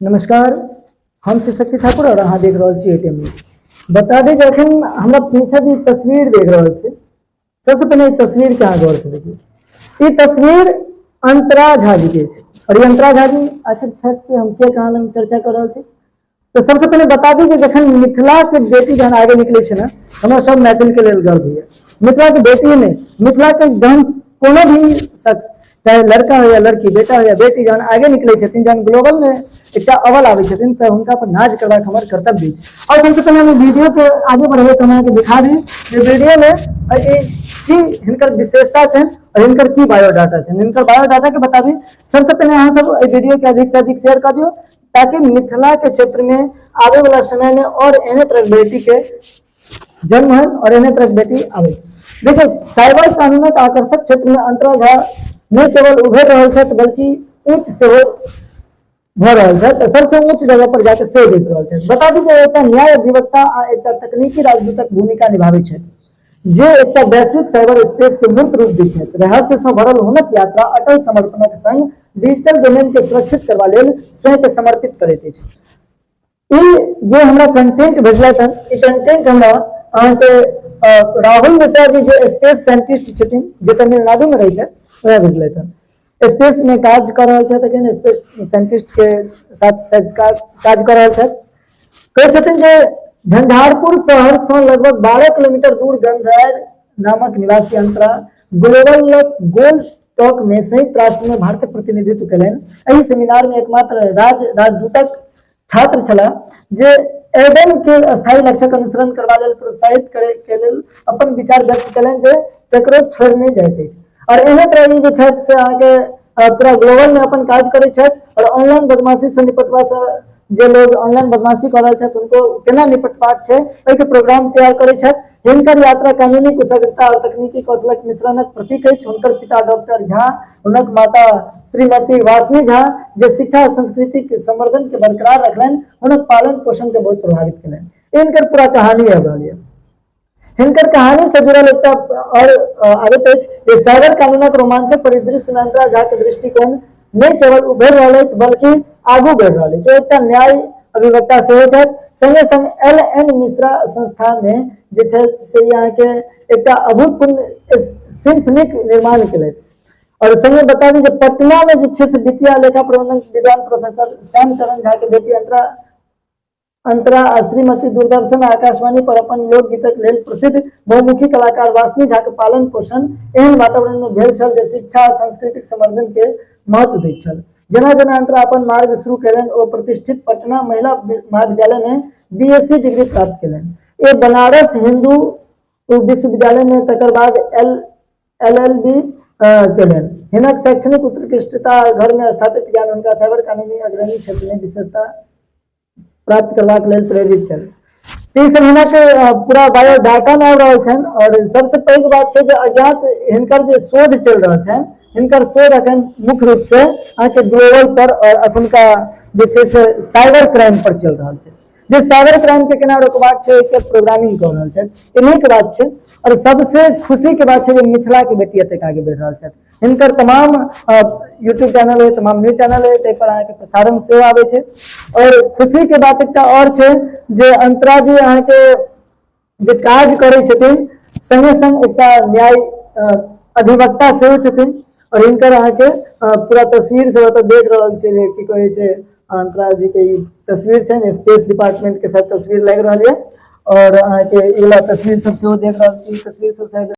नमस्कार, हम छी शक्ति ठाकुर और अहाँ देख रहल छी एटीएम न्यूज। बता दी जखन हमरा पीछे जी तस्वीर देख रहल छी, सबसे पहले ई तस्वीर के अहाँ गौर से देखिए। ई तस्वीर अंतरा झा जी के छै और ये अंतरा झा जी आखिर छथि के हम के कहाँ लग चर्चा कर रहल छी। तो सबसे पहले बता दी जखन मिथिला के बेटी जहन आगे निकले छै ना, हमरा सब मैथिल के लेल गर्व होइए। मिथिला के बेटी ने, मिथिला के जहन कोनो भी शख्स, चाहे लड़का हो या लड़की, बेटा हो या बेटी, जहन आगे निकले छथिन, जहन ग्लोबल में एक अवल आवे छथिन, तो उनका पर नाज करबाक हमर कर्तव्य छै। और सबसे पहले हम वीडियो के आगे बढ़े तो हम दिखा दी वीडियो में की हिनकर विशेषता छनि और हिनकर की बायोडाटा छनि। हिनकर बायोडाटा के बता दी। सबसे पहले अहाँ सब वीडियो के अधिक से अधिक शेयर कर दियो, ताकि मिथिला के क्षेत्र में आने वाला समय में और एने तरह बेटी के जन्म है और एने तरह बेटी आवे। देखिए, साइबर कानूनक आकर्षक क्षेत्र में अंतरा झा न केवल उभर रहल छथि, बल्कि उच्च सेहो भ रहल छथि, सबसे उच्च जगह पर जाके सेहो बेच रहल छथि। बता दी जे एकटा न्याय अधिवक्ता आ एकटा तकनीकी राजदूतक भूमिका निभाबै छथि, जे एकटा वैश्विक साइबर स्पेस के मूर्त रूप दै छथि। रहस्य से भरल हुनक यात्रा अटल समर्पणक संग डिजिटल डोमेन के सुरक्षित करबा लेल स्वयं के समर्पित करैत अछि। ई जे हमरा कंटेंट भेजलथि हन, ई कंटेंट हमरा अहाँके राहुल मिश्रा जी जे स्पेस साइंटिस्ट छथिन, जे तमिलनाडु में रहै छथि, वह भेजलथि हन। स्पेस में काज कर रहल छथि, अखन स्पेस साइंटिस्ट के साथ काज कर रहल छथि। कहै छथिन जे झंझारपुर शहर से लगभग 12 किलोमीटर दूर गंधार नामक निवासी अंतरा ग्लोबल गोल टॉक में संयुक्त राष्ट्र में भारतक प्रतिनिधित्व कयलनि। एहि सेमिनार में एकमात्र राजदूतक छात्र छला, जे एडम के स्थायी लक्ष्यक अनुसरण करबा लेल प्रोत्साहित करे के लेल अपन विचार व्यक्त कयलनि, जे ककरो छोड़ि नहि जाइत अछि। और एहन तरह ई जे छथि से अहाँके पूरा ग्लोबल में अपन काज करै छथि और ऑनलाइन बदमाशी से निपटबा से, जे लोग ऑनलाइन बदमाशी कर रहल छथि उनको केना निपटबाक छै, एहि के प्रोग्राम तैयार करै छथि। हिनकर यात्रा कानूनी कुशलता और तकनीकी कौशलक मिश्रणक प्रतीक अछि। हुनकर पिता डॉक्टर झा, हुनक माता श्रीमती वासनी झा, जे शिक्षा संस्कृति के संवर्धन के बरकरार रखलनि, हुनक पालन पोषण के बहुत प्रभावित कयलनि। इनकर पूरा कहानी आबि रहल है। हिनकर कहानी से जुड़ल एकटा और आबैत अछि जे साइबर कानूनक रोमांचक परिदृश्य में अंतरा झा के दृष्टिकोण नहीं केवल उभर रहल अछि, बल्कि आगू बढ़ि रहल अछि। एकटा न्याय अधिवक्ता सेहो छथि, संगे संग LN मिश्रा संस्थान में जे छथि से यहाँ के एकटा अभूतपूर्व सिम्फनिक निर्माण केलथि। और संगे बता दी जे पटना में जे छै से वित्तीय लेखा प्रबंधन विद्वान प्रोफेसर श्याम चरण झा के बेटी अंतरा आ श्रीमती दूरदर्शन आकाशवाणी पर अपन लोकगीतक लेल प्रसिद्ध बहुमुखी कलाकार वासनी झा के पालन पोषण एहन वातावरण में भेल छल, जे शिक्षा सांस्कृतिक संवर्धन के महत्व दैत छल। जेना जेना अंतरा अपन मार्ग शुरू कयलनि, ओ प्रतिष्ठित पटना महिला महाविद्यालय में BSc डिग्री प्राप्त कयलनि। ए बनारस हिंदू विश्वविद्यालय में तकर बाद LLB कयलनि। हिनक शैक्षणिक उत्कृष्टता घर में स्थापित ज्ञान हुनका साइबर कानूनी अग्रणी क्षेत्र में विशेषता प्राप्त करबाक लेल प्रेरित कयल। ई सब हिनक पूरा बायोडाटा में आबि रहल छनि। और सबसे पैघ बात छै जे अज्ञात हिनकर जे शोध चलि रहल छनि, हिनकर शोध अखन मुख्य रूप से अहाँके ग्लोबल पर और अखुनका जे छै से साइबर क्राइम पर चल रहल छै। जे साइबर क्राइम के केना रोकबाक छै, के प्रोग्रामिंग कर रहल छथि। इन्हीं के बात छै। और सबसे खुशी के बात छै जे मिथिला के बेटी एतेक आगे बढ़ि रहल छथि। हिनकर तमाम यूट्यूब चैनल है, तमाम न्यूज चैनल है, ताहि पर अहाँके प्रसारण सेहो आबै छै। और खुशी के बात एकटा और छै जे अंतरा जी अहाँके जे काज करै छथिन, संगे संग एकटा न्याय अधिवक्ता सेहो छथिन। और हिनकर अहाँके पूरा तस्वीर से ओतऽ देख रहल छै जे की कहै छै, अंतरा जी के ई तस्वीर छै, स्पेस डिपार्टमेंट के साथ तस्वीर लागि रहल है। और अहाँके ई वाला तस्वीर सब सेहो देख रहल छी, तस्वीर सब शायद